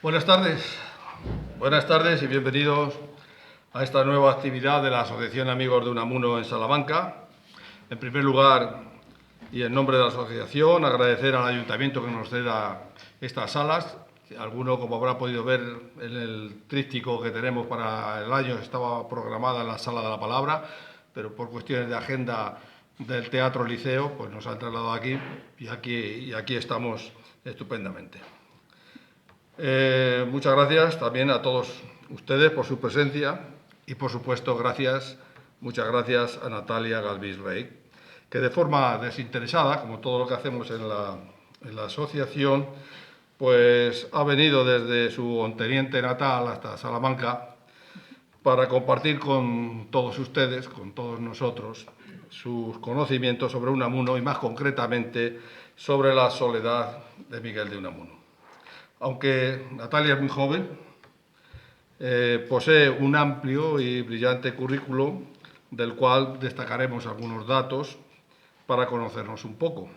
Buenas tardes y bienvenidos a esta nueva actividad de la Asociación Amigos de Unamuno en Salamanca. En primer lugar, y en nombre de la asociación, agradecer al Ayuntamiento que nos ceda estas salas. Alguno, como habrá podido ver en el tríptico que tenemos para el año, estaba programada en la Sala de la Palabra, pero por cuestiones de agenda del Teatro Liceo, pues nos han trasladado aquí y aquí estamos estupendamente. Muchas gracias también a todos ustedes por su presencia y, por supuesto, muchas gracias a Natalia Galvis Rey, que de forma desinteresada, como todo lo que hacemos en la asociación, pues ha venido desde su onteniente natal hasta Salamanca para compartir con todos ustedes, con todos nosotros, sus conocimientos sobre Unamuno y, más concretamente, sobre la soledad de Miguel de Unamuno. Aunque Natalia es muy joven, posee un amplio y brillante currículo del cual destacaremos algunos datos para conocernos un poco.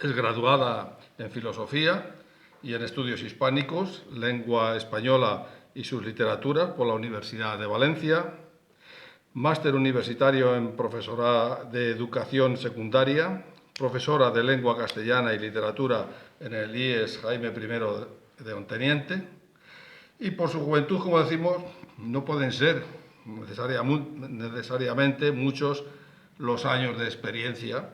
Es graduada en Filosofía y en Estudios Hispánicos, Lengua Española y sus literaturas por la Universidad de Valencia, máster universitario en Profesora de Educación Secundaria, profesora de Lengua Castellana y Literatura en el IES Jaime I de Onteniente, y por su juventud, como decimos, no pueden ser necesariamente muchos los años de experiencia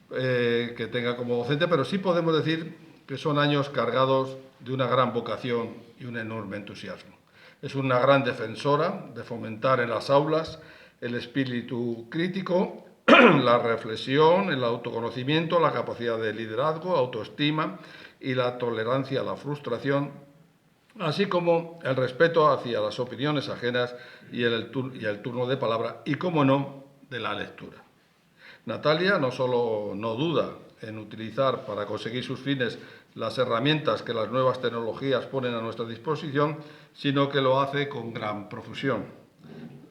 que tenga como docente, pero sí podemos decir que son años cargados de una gran vocación y un enorme entusiasmo. Es una gran defensora de fomentar en las aulas el espíritu crítico, la reflexión, el autoconocimiento, la capacidad de liderazgo, autoestima y la tolerancia a la frustración, así como el respeto hacia las opiniones ajenas y el turno de palabra y, cómo no, de la lectura. Natalia no solo no duda en utilizar para conseguir sus fines las herramientas que las nuevas tecnologías ponen a nuestra disposición, sino que lo hace con gran profusión.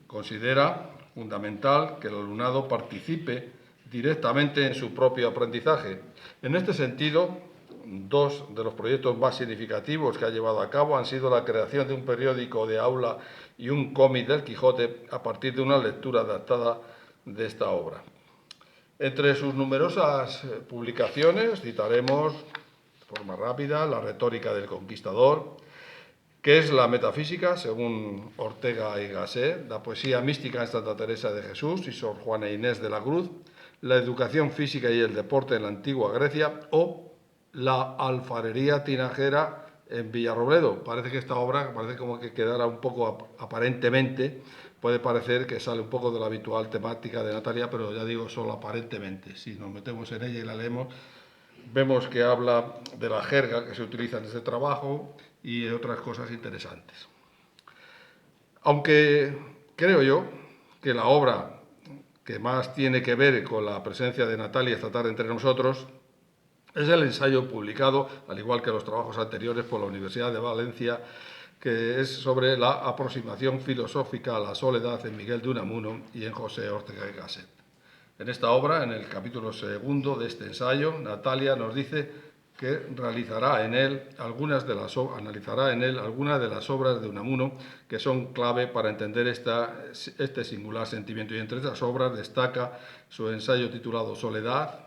Considera fundamental que el alumnado participe directamente en su propio aprendizaje. En este sentido, dos de los proyectos más significativos que ha llevado a cabo han sido la creación de un periódico de aula y un cómic del Quijote a partir de una lectura adaptada de esta obra. Entre sus numerosas publicaciones citaremos, de forma rápida, La retórica del conquistador, que es la metafísica, según Ortega y Gasset, la poesía mística en Santa Teresa de Jesús y Sor Juana Inés de la Cruz, la educación física y el deporte en la antigua Grecia o la alfarería tinajera en Villarrobledo. Parece que esta obra, parece como que quedara un poco aparentemente, puede parecer que sale un poco de la habitual temática de Natalia, pero ya digo, solo aparentemente. Si nos metemos en ella y la leemos, vemos que habla de la jerga que se utiliza en este trabajo y de otras cosas interesantes. Aunque creo yo que la obra que más tiene que ver con la presencia de Natalia esta tarde entre nosotros es el ensayo publicado, al igual que los trabajos anteriores, por la Universidad de Valencia, que es sobre la aproximación filosófica a la soledad en Miguel de Unamuno y en José Ortega y Gasset. En esta obra, en el capítulo segundo de este ensayo, Natalia nos dice que analizará en él algunas de las obras de Unamuno que son clave para entender este singular sentimiento. Y entre estas obras destaca su ensayo titulado Soledad,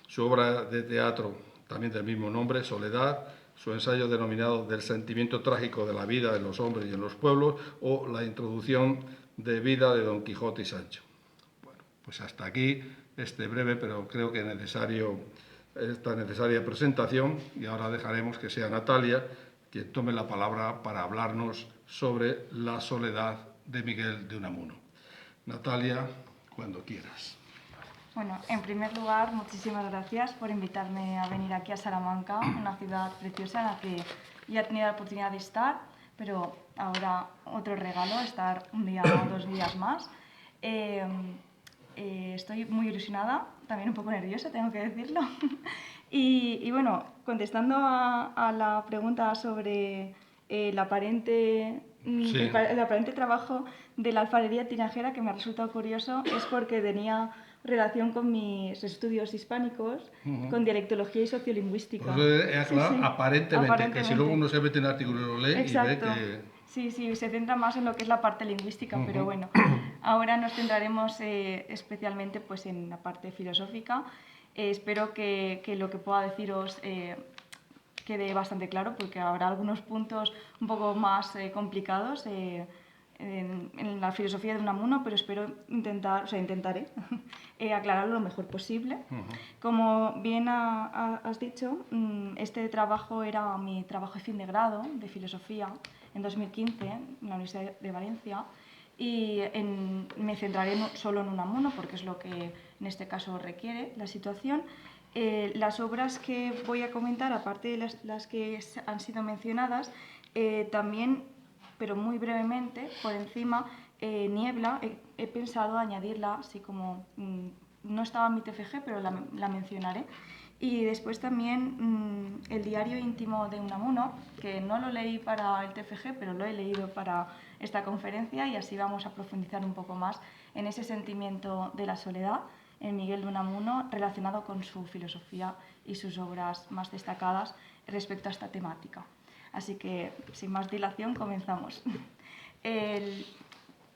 su obra de teatro también del mismo nombre, Soledad, su ensayo denominado Del sentimiento trágico de la vida en los hombres y en los pueblos, o la introducción de vida de Don Quijote y Sancho. Bueno, pues hasta aquí este breve, pero creo que esta necesaria presentación, y ahora dejaremos que sea Natalia quien tome la palabra para hablarnos sobre la soledad de Miguel de Unamuno. Natalia, cuando quieras. Bueno, en primer lugar, muchísimas gracias por invitarme a venir aquí a Salamanca, una ciudad preciosa en la que ya he tenido la oportunidad de estar, pero ahora otro regalo, estar un día o 2 días más. Estoy muy ilusionada, también un poco nerviosa, tengo que decirlo. Y bueno, contestando a la pregunta sobre el aparente trabajo de la alfarería tinajera, que me ha resultado curioso, es porque tenía relación con mis estudios hispánicos, con dialectología y sociolingüística. Pues Sí. aparentemente, que si luego uno se mete en el artículo y lo lee Exacto. y ve que... Sí, se centra más en lo que es la parte lingüística, pero bueno, ahora nos centraremos especialmente pues, en la parte filosófica. Espero que lo que pueda deciros quede bastante claro, porque habrá algunos puntos un poco más complicados en la filosofía de Unamuno, pero espero intentaré aclararlo lo mejor posible. Como bien has dicho, este trabajo era mi trabajo de fin de grado de filosofía en 2015 en la Universidad de Valencia, y me centraré solo en Unamuno porque es lo que en este caso requiere la situación. Las obras que voy a comentar, aparte de las que han sido mencionadas, también, pero muy brevemente, por encima, Niebla, he pensado añadirla, así como no estaba en mi TFG, pero la mencionaré. Y después también el diario íntimo de Unamuno, que no lo leí para el TFG, pero lo he leído para esta conferencia, y así vamos a profundizar un poco más en ese sentimiento de la soledad en Miguel de Unamuno, relacionado con su filosofía y sus obras más destacadas respecto a esta temática. Así que, sin más dilación, comenzamos.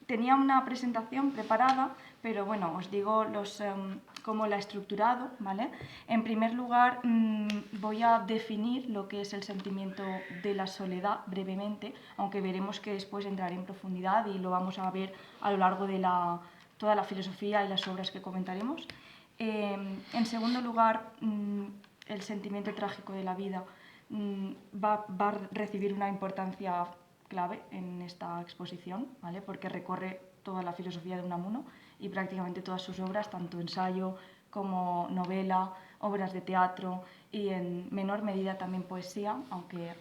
Tenía una presentación preparada, pero bueno, os digo cómo la he estructurado, ¿vale? En primer lugar, voy a definir lo que es el sentimiento de la soledad brevemente, aunque veremos que después entraré en profundidad y lo vamos a ver a lo largo de toda la filosofía y las obras que comentaremos. En segundo lugar, el sentimiento trágico de la vida va a recibir una importancia clave en esta exposición, ¿vale? Porque recorre toda la filosofía de Unamuno y prácticamente todas sus obras, tanto ensayo como novela, obras de teatro y en menor medida también poesía, aunque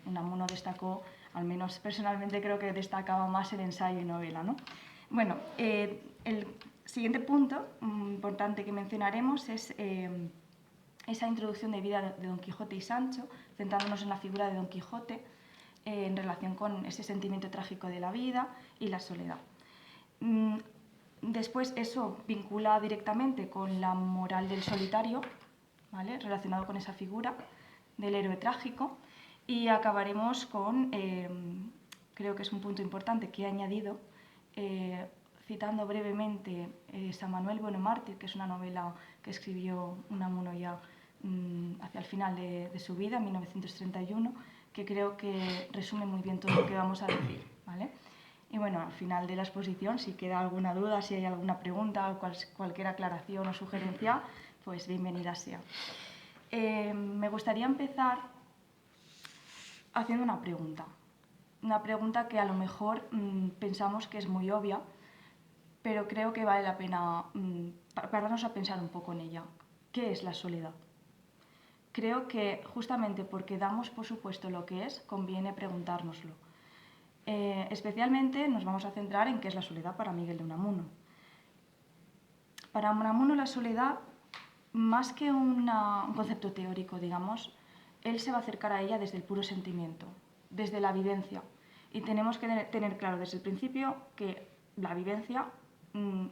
Unamuno destacó, al menos personalmente creo que destacaba más el ensayo y novela, ¿no? Bueno, el siguiente punto importante que mencionaremos es esa introducción de vida de Don Quijote y Sancho, centrándonos en la figura de Don Quijote en relación con ese sentimiento trágico de la vida y la soledad. Después eso vincula directamente con la moral del solitario, ¿vale? Relacionado con esa figura del héroe trágico, y acabaremos con, creo que es un punto importante que he añadido, citando brevemente San Manuel Bueno Mártir, que es una novela que escribió Unamuno ya hacia el final de su vida, en 1931, que creo que resume muy bien todo lo que vamos a decir, ¿vale? Y bueno, al final de la exposición, si queda alguna duda, si hay alguna pregunta, cualquier aclaración o sugerencia, pues bienvenida sea. Me gustaría empezar haciendo una pregunta que a lo mejor pensamos que es muy obvia, pero creo que vale la pena pararnos a pensar un poco en ella. ¿Qué es la soledad? Creo que justamente porque damos por supuesto lo que es, conviene preguntárnoslo. Especialmente nos vamos a centrar en qué es la soledad para Miguel de Unamuno. Para Unamuno la soledad, más que un concepto teórico, digamos, él se va a acercar a ella desde el puro sentimiento, desde la vivencia. Y tenemos que tener claro desde el principio que la vivencia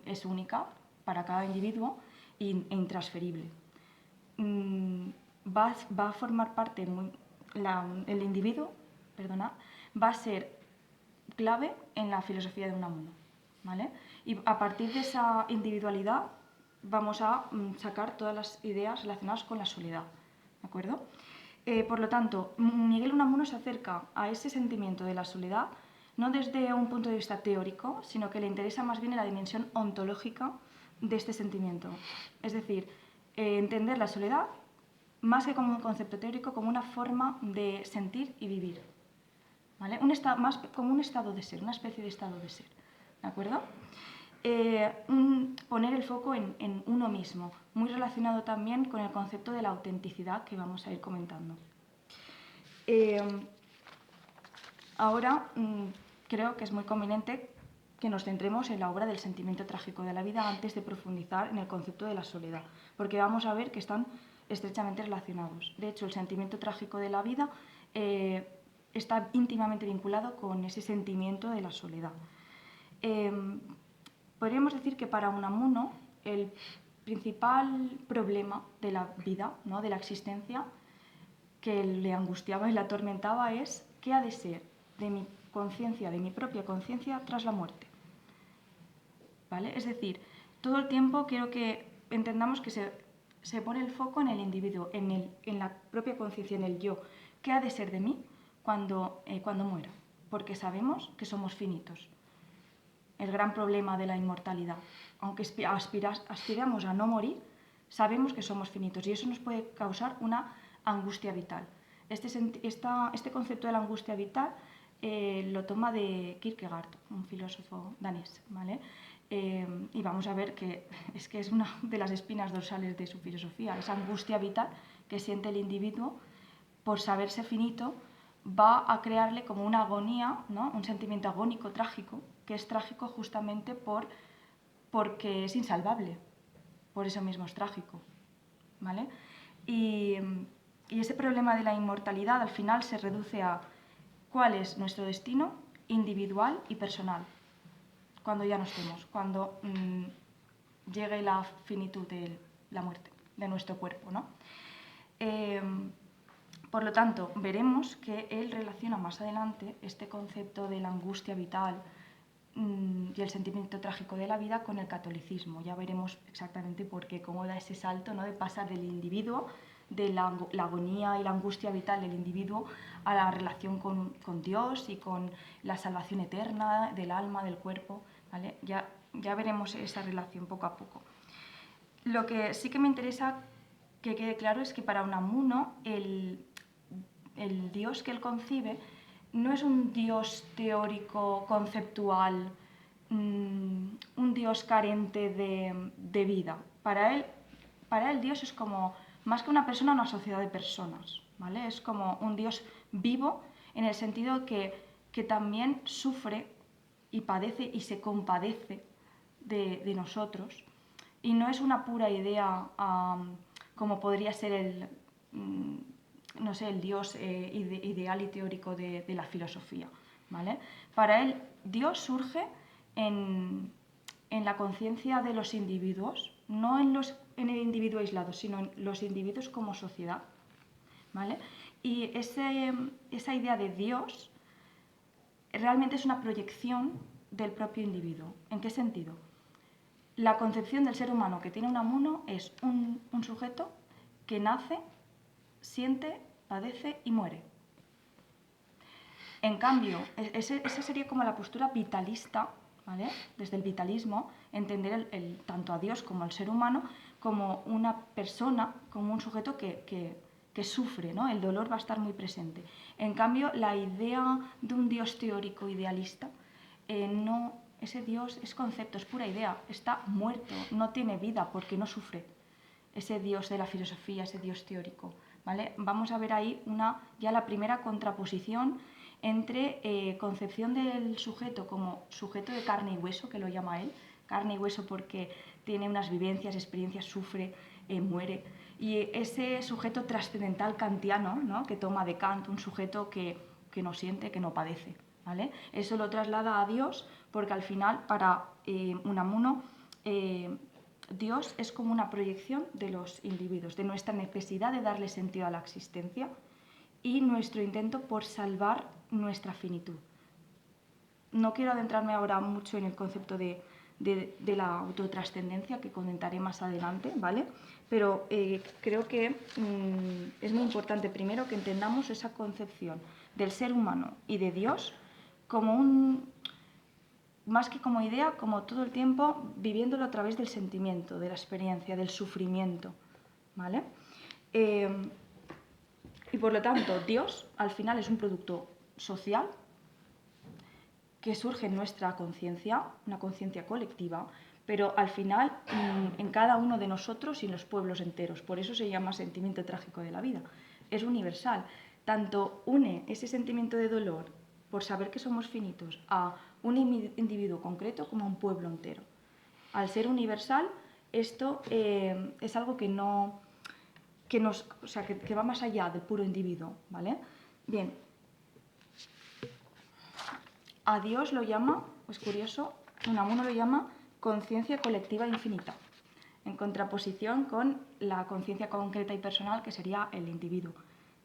es única para cada individuo e intransferible. Va a formar parte, el individuo, va a ser clave en la filosofía de Unamuno, ¿vale? Y a partir de esa individualidad vamos a sacar todas las ideas relacionadas con la soledad, ¿de acuerdo? Por lo tanto, Miguel Unamuno se acerca a ese sentimiento de la soledad no desde un punto de vista teórico, sino que le interesa más bien en la dimensión ontológica de este sentimiento. Es decir, entender la soledad más que como un concepto teórico, como una forma de sentir y vivir, ¿vale? Más como un estado de ser, una especie de estado de ser, ¿de acuerdo? Poner el foco en uno mismo, muy relacionado también con el concepto de la autenticidad que vamos a ir comentando. Ahora creo que es muy conveniente que nos centremos en la obra del sentimiento trágico de la vida antes de profundizar en el concepto de la soledad, porque vamos a ver que están estrechamente relacionados. De hecho, el sentimiento trágico de la vida está íntimamente vinculado con ese sentimiento de la soledad. Podríamos decir que para Unamuno el principal problema de la vida, ¿no? De la existencia, que le angustiaba y le atormentaba es qué ha de ser de mi conciencia, de mi propia conciencia tras la muerte. ¿Vale? Es decir, todo el tiempo quiero que entendamos que se pone el foco en el individuo, en la propia conciencia, en el yo. ¿Qué ha de ser de mí cuando muera? Porque sabemos que somos finitos. El gran problema de la inmortalidad. Aunque aspiramos a no morir, sabemos que somos finitos y eso nos puede causar una angustia vital. Este concepto de la angustia vital lo toma de Kierkegaard, un filósofo danés, ¿vale? Y vamos a ver que es una de las espinas dorsales de su filosofía, esa angustia vital que siente el individuo por saberse finito, va a crearle como una agonía, ¿no? Un sentimiento agónico, trágico, que es trágico justamente porque es insalvable, por eso mismo es trágico, ¿vale? Y ese problema de la inmortalidad al final se reduce a cuál es nuestro destino individual y personal, cuando ya no estemos, cuando llegue la finitud de la muerte de nuestro cuerpo, ¿no? Por lo tanto, veremos que él relaciona más adelante este concepto de la angustia vital y el sentimiento trágico de la vida con el catolicismo. Ya veremos exactamente por qué, cómo da ese salto, ¿no? De pasar del individuo, de la agonía y la angustia vital del individuo, a la relación con Dios y con la salvación eterna del alma, del cuerpo, ¿vale? Ya veremos esa relación poco a poco. Lo que sí que me interesa que quede claro es que para Unamuno el Dios que él concibe no es un Dios teórico, conceptual, un Dios carente de vida. Para él Dios es como, más que una persona, una sociedad de personas, ¿vale? Es como un Dios vivo en el sentido que también sufre y padece y se compadece de nosotros. Y no es una pura idea como podría ser el Dios ideal y teórico de la filosofía, ¿vale? Para él, Dios surge en la conciencia de los individuos, no en el individuo aislado, sino en los individuos como sociedad, ¿vale? Y esa idea de Dios realmente es una proyección del propio individuo. ¿En qué sentido? La concepción del ser humano que tiene Unamuno es un sujeto que nace, siente, padece y muere. En cambio, esa sería como la postura vitalista, ¿vale? Desde el vitalismo, entender tanto a Dios como al ser humano como una persona, como un sujeto que sufre, ¿no? El dolor va a estar muy presente. En cambio, la idea de un Dios teórico idealista, ese Dios es concepto, es pura idea, está muerto, no tiene vida porque no sufre. Ese Dios de la filosofía, ese Dios teórico, ¿vale? Vamos a ver ahí ya la primera contraposición entre concepción del sujeto como sujeto de carne y hueso, que lo llama él, carne y hueso porque tiene unas vivencias, experiencias, sufre, muere, y ese sujeto trascendental kantiano, ¿no? Que toma de Kant, un sujeto que no siente, que no padece, ¿vale? Eso lo traslada a Dios porque al final para Unamuno Dios es como una proyección de los individuos, de nuestra necesidad de darle sentido a la existencia y nuestro intento por salvar nuestra finitud. No quiero adentrarme ahora mucho en el concepto de la autotrascendencia, que comentaré más adelante, ¿vale? Pero creo que es muy importante primero que entendamos esa concepción del ser humano y de Dios como más que como idea, como todo el tiempo viviéndolo a través del sentimiento, de la experiencia, del sufrimiento, ¿vale? Y por lo tanto, Dios al final es un producto social que surge en nuestra conciencia, una conciencia colectiva, pero al final en cada uno de nosotros y en los pueblos enteros. Por eso se llama sentimiento trágico de la vida. Es universal. Tanto une ese sentimiento de dolor por saber que somos finitos a un individuo concreto como a un pueblo entero. Al ser universal, esto es algo que va más allá del puro individuo, ¿vale? Bien. A Dios lo llama, es curioso, Unamuno lo llama conciencia colectiva infinita. en contraposición con la conciencia concreta y personal, que sería el individuo,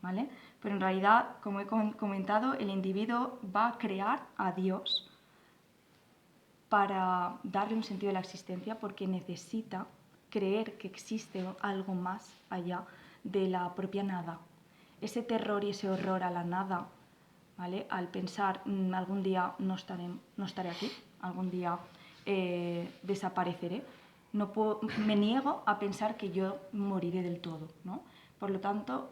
¿vale? Pero en realidad, como he comentado, el individuo va a crear a Dios para darle un sentido a la existencia, porque necesita creer que existe algo más allá de la propia nada. Ese terror y ese horror a la nada, ¿vale? Al pensar algún día no estaré aquí, algún día desapareceré, me niego a pensar que yo moriré del todo, ¿no? Por lo tanto,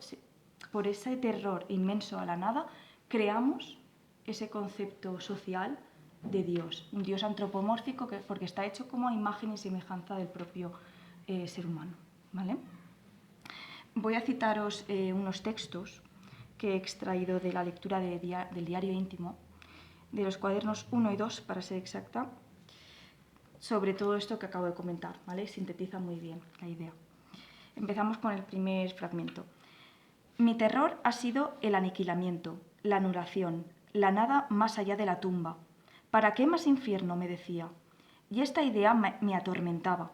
por ese terror inmenso a la nada, creamos ese concepto social de Dios, un Dios antropomórfico porque está hecho como a imagen y semejanza del propio ser humano, ¿vale? Voy a citaros unos textos que he extraído de la lectura del diario íntimo, de los cuadernos 1 y 2, para ser exacta, sobre todo esto que acabo de comentar, ¿vale? Sintetiza muy bien la idea. Empezamos con el primer fragmento. Mi terror ha sido el aniquilamiento, la anulación, la nada más allá de la tumba. ¿Para qué más infierno? Me decía. Y esta idea me atormentaba.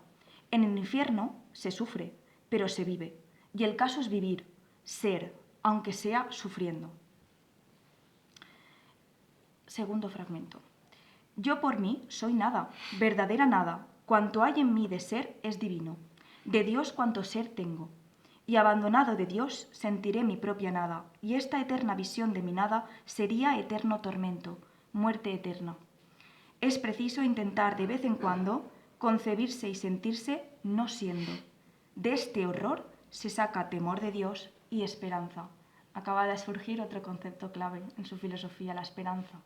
En el infierno se sufre, pero se vive. Y el caso es vivir, ser, aunque sea sufriendo. Segundo fragmento. Yo por mí soy nada, verdadera nada. Cuanto hay en mí de ser es divino. De Dios cuanto ser tengo. Y abandonado de Dios sentiré mi propia nada. Y esta eterna visión de mi nada sería eterno tormento, muerte eterna. Es preciso intentar de vez en cuando concebirse y sentirse no siendo. De este horror se saca temor de Dios y esperanza. Acaba de surgir otro concepto clave en su filosofía, la esperanza.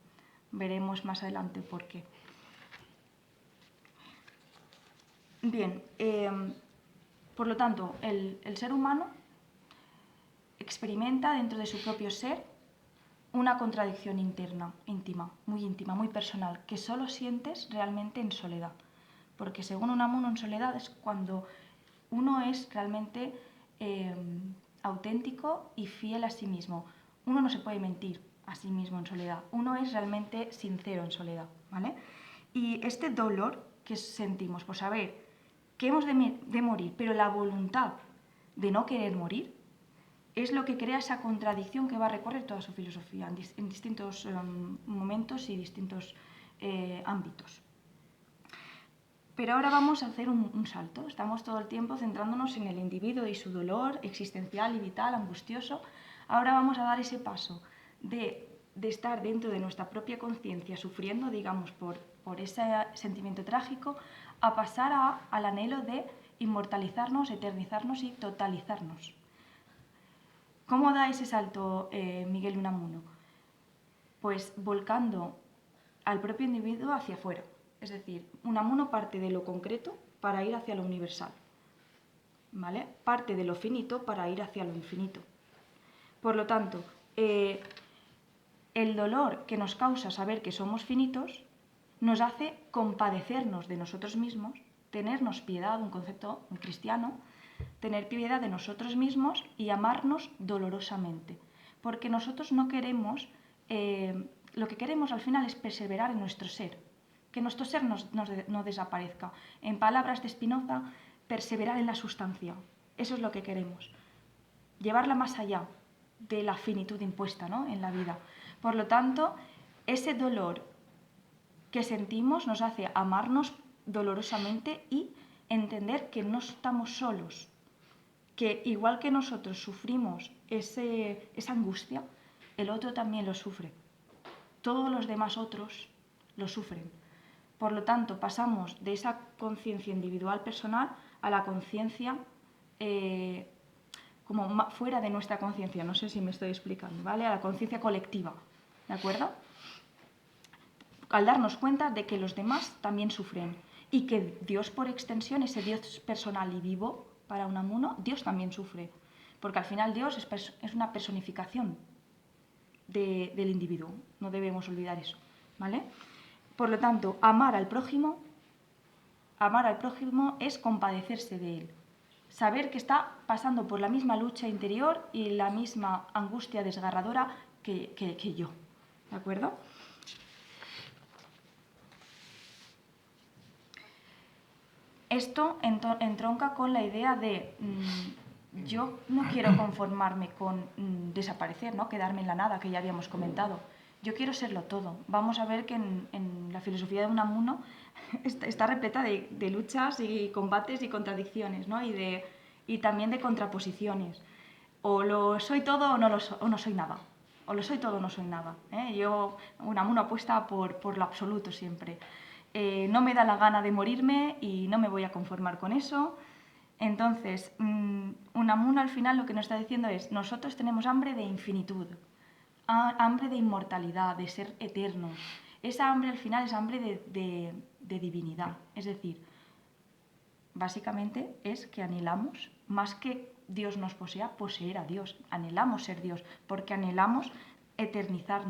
Veremos más adelante por qué. Bien, por lo tanto, el ser humano experimenta dentro de su propio ser una contradicción interna, íntima, muy personal, que solo sientes realmente en soledad. Porque según Unamuno, en soledad es cuando uno es realmente auténtico y fiel a sí mismo. Uno no se puede mentir a sí mismo en soledad. Uno es realmente sincero en soledad, ¿vale? Y este dolor que sentimos por saber que hemos de morir, pero la voluntad de no querer morir, es lo que crea esa contradicción que va a recorrer toda su filosofía en distintos momentos y distintos ámbitos. Pero ahora vamos a hacer un salto. Estamos todo el tiempo centrándonos en el individuo y su dolor existencial y vital, angustioso. Ahora vamos a dar ese paso de estar dentro de nuestra propia conciencia, sufriendo, digamos, por ese sentimiento trágico, a pasar al anhelo de inmortalizarnos, eternizarnos y totalizarnos. ¿Cómo da ese salto Miguel Unamuno? Pues volcando al propio individuo hacia afuera. Es decir, Unamuno parte de lo concreto para ir hacia lo universal, ¿vale? Parte de lo finito para ir hacia lo infinito. Por lo tanto, el dolor que nos causa saber que somos finitos nos hace compadecernos de nosotros mismos, tenernos piedad, un concepto cristiano, tener piedad de nosotros mismos y amarnos dolorosamente. Porque nosotros no queremos, lo que queremos al final es perseverar en nuestro ser, que nuestro ser no desaparezca. En palabras de Spinoza, perseverar en la sustancia. Eso es lo que queremos. Llevarla más allá de la finitud impuesta, ¿no?, en la vida. Por lo tanto, ese dolor que sentimos nos hace amarnos dolorosamente y entender que no estamos solos, que igual que nosotros sufrimos esa angustia, el otro también lo sufre. Todos los demás otros lo sufren. Por lo tanto, pasamos de esa conciencia individual personal a la conciencia como fuera de nuestra conciencia. No sé si me estoy explicando, ¿vale? A la conciencia colectiva, ¿de acuerdo? Al darnos cuenta de que los demás también sufren y que Dios, por extensión, ese Dios personal y vivo para Unamuno, Dios también sufre, porque al final Dios es una personificación del individuo, no debemos olvidar eso, ¿vale? Por lo tanto, amar al prójimo es compadecerse de él, saber que está pasando por la misma lucha interior y la misma angustia desgarradora que yo, ¿de acuerdo? Esto entronca con la idea de yo no quiero conformarme con desaparecer, ¿no? Quedarme en la nada, que ya habíamos comentado. Yo quiero serlo todo. Vamos a ver que en la filosofía de Unamuno está repleta de luchas y combates y contradicciones, ¿no? Y también de contraposiciones. O lo soy todo o no soy nada. O lo soy todo o no soy nada. Unamuno apuesta por lo absoluto siempre. No me da la gana de morirme y no me voy a conformar con eso. Entonces, Unamuno al final lo que nos está diciendo es, nosotros tenemos hambre de infinitud, hambre de inmortalidad, de ser eternos. Esa hambre al final es hambre de divinidad. Es decir, básicamente es que anhelamos, más que Dios nos posea, poseer a Dios. Anhelamos ser Dios, porque anhelamos eternizar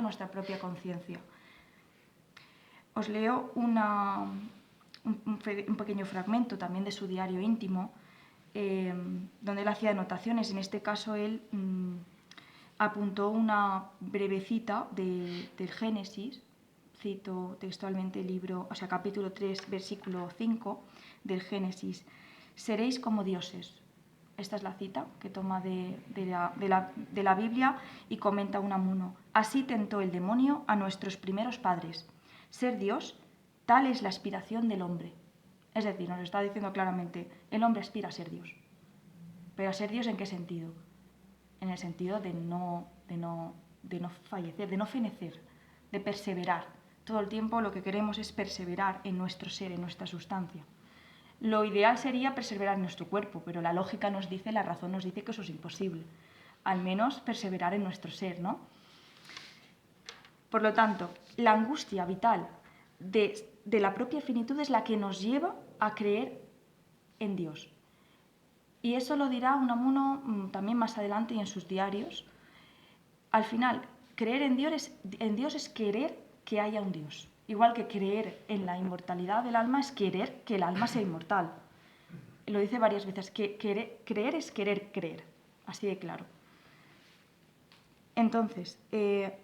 nuestra propia conciencia. Os leo un pequeño fragmento también de su diario íntimo, donde él hacía anotaciones. En este caso, él apuntó una breve cita del Génesis, cito textualmente el libro, o sea, capítulo 3, versículo 5 del Génesis: seréis como dioses. Esta es la cita que toma de la Biblia y comenta Unamuno. Así tentó el demonio a nuestros primeros padres. Ser Dios, tal es la aspiración del hombre. Es decir, nos está diciendo claramente, el hombre aspira a ser Dios. ¿Pero a ser Dios en qué sentido? En el sentido de no fallecer, de no fenecer, de perseverar. Todo el tiempo lo que queremos es perseverar en nuestro ser, en nuestra sustancia. Lo ideal sería perseverar en nuestro cuerpo, pero la lógica nos dice, la razón nos dice que eso es imposible. Al menos perseverar en nuestro ser, ¿no? Por lo tanto, la angustia vital de la propia finitud es la que nos lleva a creer en Dios. Y eso lo dirá Unamuno también más adelante y en sus diarios. Al final, creer en Dios es querer que haya un Dios. Igual que creer en la inmortalidad del alma es querer que el alma sea inmortal. Lo dice varias veces, que creer es querer creer, así de claro. Entonces,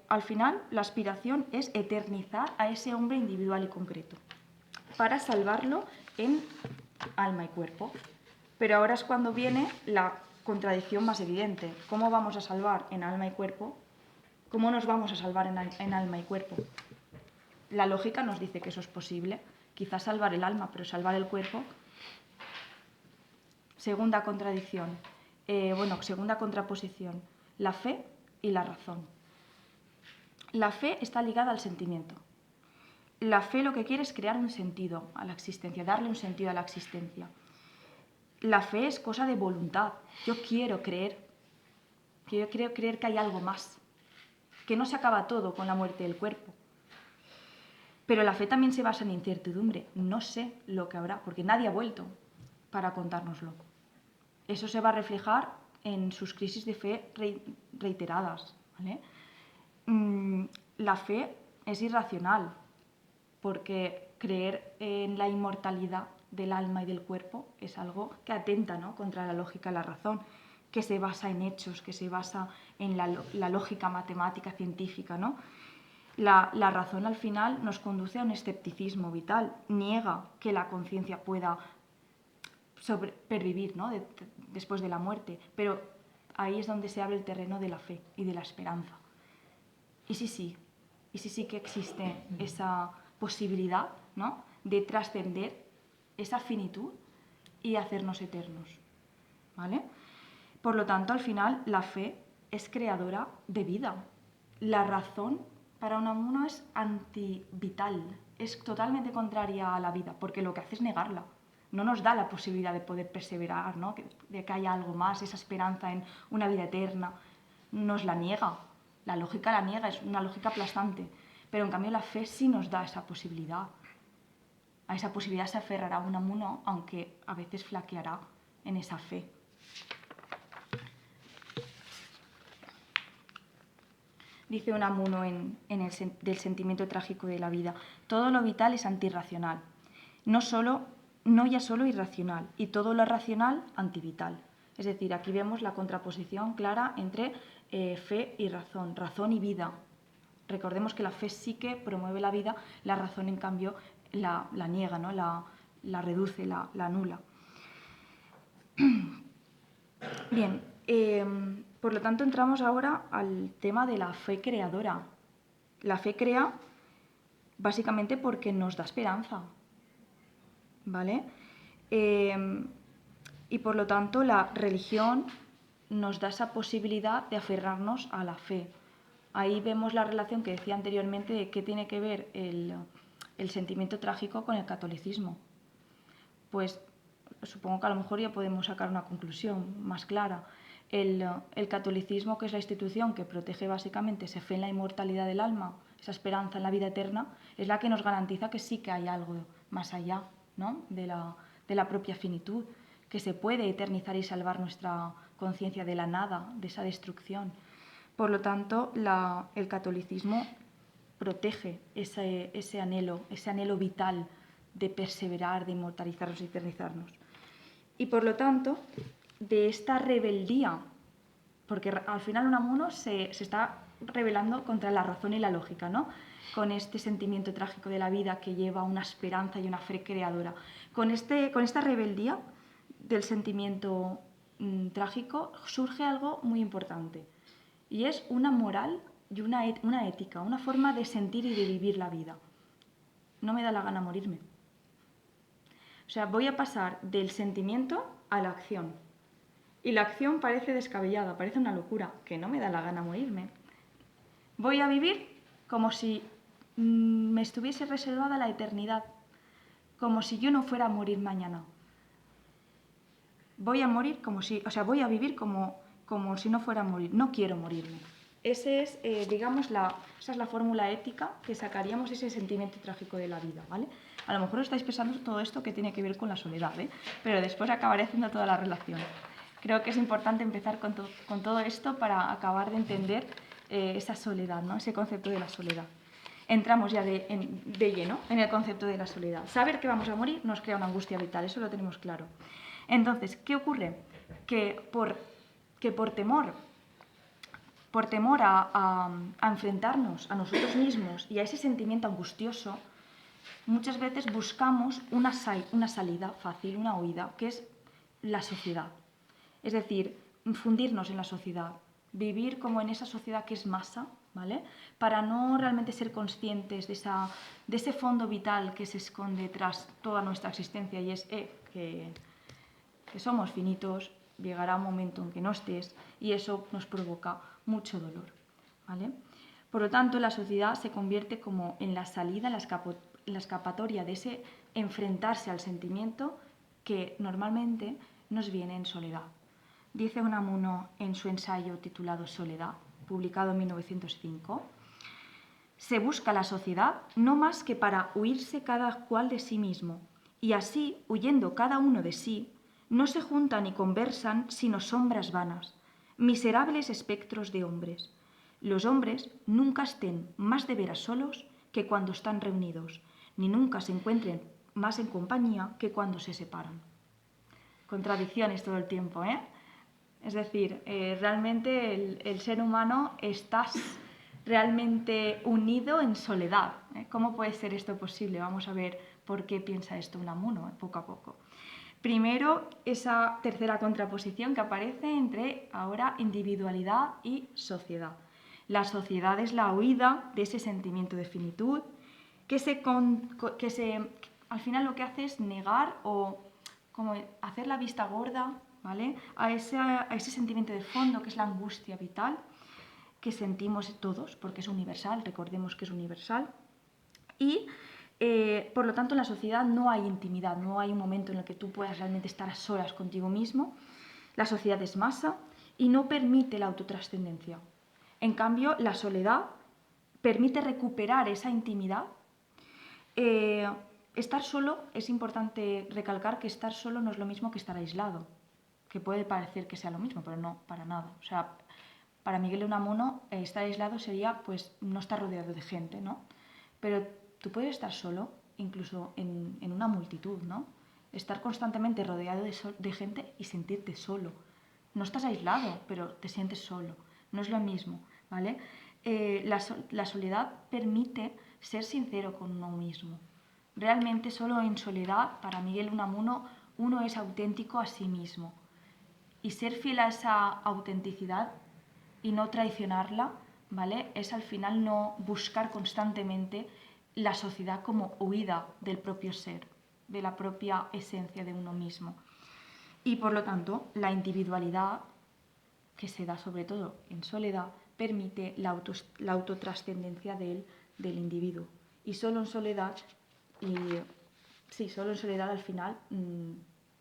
al final, la aspiración es eternizar a ese hombre individual y concreto, para salvarlo en alma y cuerpo. Pero ahora es cuando viene la contradicción más evidente. ¿Cómo vamos a salvar en alma y cuerpo? ¿Cómo nos vamos a salvar en alma y cuerpo? La lógica nos dice que eso es posible. Quizás salvar el alma, pero salvar el cuerpo. Segunda contradicción. Segunda contraposición. La fe y la razón. La fe está ligada al sentimiento. La fe lo que quiere es crear un sentido a la existencia, darle un sentido a la existencia. La fe es cosa de voluntad. Yo quiero creer. Yo quiero creer que hay algo más. Que no se acaba todo con la muerte del cuerpo. Pero la fe también se basa en incertidumbre. No sé lo que habrá, porque nadie ha vuelto para contárnoslo. Eso se va a reflejar en sus crisis de fe reiteradas, ¿vale? La fe es irracional, porque creer en la inmortalidad del alma y del cuerpo es algo que atenta, ¿no?, contra la lógica y la razón, que se basa en hechos, que se basa en la lógica matemática científica, ¿no? La razón al final nos conduce a un escepticismo vital, niega que la conciencia pueda pervivir, ¿no?, después de la muerte, pero ahí es donde se abre el terreno de la fe y de la esperanza. Y sí que existe esa posibilidad, ¿no?, de trascender esa finitud y hacernos eternos, ¿vale? Por lo tanto, al final, la fe es creadora de vida. La razón para Unamuno es antivital, es totalmente contraria a la vida, porque lo que hace es negarla. No nos da la posibilidad de poder perseverar, ¿no?, de que haya algo más, esa esperanza en una vida eterna. Nos la niega, la lógica la niega, es una lógica aplastante. Pero en cambio la fe sí nos da esa posibilidad. A esa posibilidad se aferrará Unamuno, aunque a veces flaqueará en esa fe. Dice Unamuno del sentimiento trágico de la vida: todo lo vital es antirracional, no ya solo irracional, y todo lo racional antivital. Es decir, aquí vemos la contraposición clara entre fe y razón y vida. Recordemos que la fe sí que promueve la vida, la razón en cambio la niega, ¿no?, la reduce, la anula. Bien, por lo tanto entramos ahora al tema de la fe creadora. La fe crea básicamente porque nos da esperanza, ¿vale? Y por lo tanto la religión nos da esa posibilidad de aferrarnos a la fe. Ahí vemos la relación que decía anteriormente de qué tiene que ver el sentimiento trágico con el catolicismo. Pues supongo que a lo mejor ya podemos sacar una conclusión más clara. El catolicismo, que es la institución que protege básicamente esa fe en la inmortalidad del alma, esa esperanza en la vida eterna, es la que nos garantiza que sí que hay algo más allá, ¿no?, de la propia finitud, que se puede eternizar y salvar nuestra conciencia de la nada, de esa destrucción. Por lo tanto, el catolicismo protege ese anhelo vital de perseverar, de inmortalizarnos y eternizarnos. Y por lo tanto, de esta rebeldía, porque al final Unamuno se está rebelando contra la razón y la lógica, ¿no?, con este sentimiento trágico de la vida que lleva una esperanza y una fe creadora. Con esta rebeldía del sentimiento trágico surge algo muy importante, y es una moral y una ética, una forma de sentir y de vivir la vida. No me da la gana morirme. O sea, voy a pasar del sentimiento a la acción. Y la acción parece descabellada, parece una locura, que no me da la gana morirme. Voy a vivir como si me estuviese reservada la eternidad, como si yo no fuera a morir mañana. Voy a morir voy a vivir como si no fuera a morir. No quiero morirme. Esa es la fórmula ética que sacaríamos de ese sentimiento trágico de la vida, ¿vale? A lo mejor os estáis pensando todo esto que tiene que ver con la soledad, ¿eh? Pero después acabaré haciendo toda la relación. Creo que es importante empezar con todo esto para acabar de entender esa soledad, ¿no?, ese concepto de la soledad. Entramos ya de lleno en el concepto de la soledad. Saber que vamos a morir nos crea una angustia vital, eso lo tenemos claro. Entonces, ¿qué ocurre? Que por temor a enfrentarnos a nosotros mismos y a ese sentimiento angustioso, muchas veces buscamos una salida fácil, una huida, que es la sociedad. Es decir, fundirnos en la sociedad, vivir como en esa sociedad que es masa, ¿vale?, para no realmente ser conscientes de ese fondo vital que se esconde tras toda nuestra existencia, y es que somos finitos, llegará un momento en que no estés, y eso nos provoca mucho dolor, ¿vale? Por lo tanto, la sociedad se convierte como en la salida, en la escapatoria de ese enfrentarse al sentimiento que normalmente nos viene en soledad. Dice Unamuno en su ensayo titulado Soledad, publicado en 1905, se busca la sociedad no más que para huirse cada cual de sí mismo, y así, huyendo cada uno de sí, no se juntan y conversan sino sombras vanas, miserables espectros de hombres. Los hombres nunca estén más de veras solos que cuando están reunidos, ni nunca se encuentren más en compañía que cuando se separan. Contradicciones todo el tiempo, ¿eh? Es decir, realmente el ser humano está realmente unido en soledad. ¿Cómo puede ser esto posible? Vamos a ver por qué piensa esto Unamuno, poco a poco. Primero, esa tercera contraposición que aparece entre ahora individualidad y sociedad. La sociedad es la huida de ese sentimiento de finitud que al final lo que hace es negar o como hacer la vista gorda, ¿vale?, a ese sentimiento de fondo que es la angustia vital que sentimos todos, porque es universal, recordemos que es universal. Y por lo tanto en la sociedad no hay intimidad, no hay un momento en el que tú puedas realmente estar a solas contigo mismo. La sociedad es masa y no permite la autotrascendencia. En cambio, la soledad permite recuperar esa intimidad. Estar solo, es importante recalcar que estar solo no es lo mismo que estar aislado, que puede parecer que sea lo mismo, pero no, para nada. O sea, para Miguel de Unamuno, estar aislado sería pues no estar rodeado de gente, ¿no? Pero tú puedes estar solo, incluso en una multitud, ¿no? Estar constantemente rodeado de gente y sentirte solo. No estás aislado, pero te sientes solo. No es lo mismo, ¿vale? La soledad permite ser sincero con uno mismo, Realmente solo en soledad, para Miguel Unamuno, uno es auténtico a sí mismo. Y ser fiel a esa autenticidad y no traicionarla, ¿vale? Es al final no buscar constantemente la sociedad como huida del propio ser, de la propia esencia de uno mismo. Y por lo tanto, la individualidad, que se da sobre todo en soledad, permite la autotrascendencia del individuo. Y solo en soledad, solo en soledad al final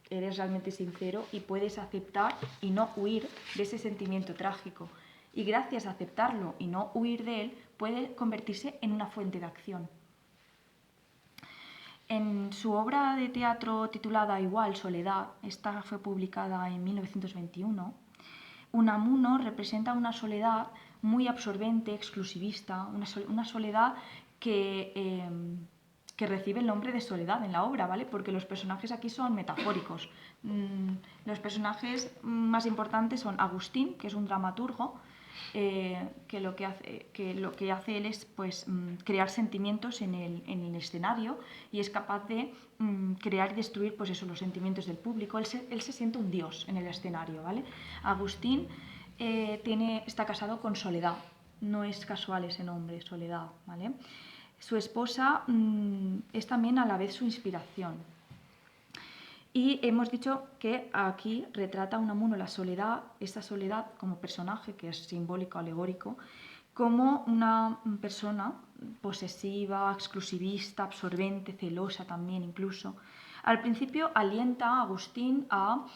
eres realmente sincero y puedes aceptar y no huir de ese sentimiento trágico. Y gracias a aceptarlo y no huir de él, puede convertirse en una fuente de acción. En su obra de teatro titulada igual, Soledad, esta fue publicada en 1921, Unamuno representa una soledad muy absorbente, exclusivista, una soledad que recibe el nombre de soledad en la obra, ¿vale? Porque los personajes aquí son metafóricos. Los personajes más importantes son Agustín, que es un dramaturgo, que lo que hace él es pues, crear sentimientos en el escenario y es capaz de crear y destruir pues eso, los sentimientos del público. Él se siente un dios en el escenario, ¿vale? Agustín está casado con Soledad, no es casual ese nombre, Soledad, ¿vale? Su esposa es también a la vez su inspiración. Y hemos dicho que aquí retrata Unamuno la soledad, esta soledad como personaje, que es simbólico, alegórico, como una persona posesiva, exclusivista, absorbente, celosa también incluso. Al principio alienta a Agustín a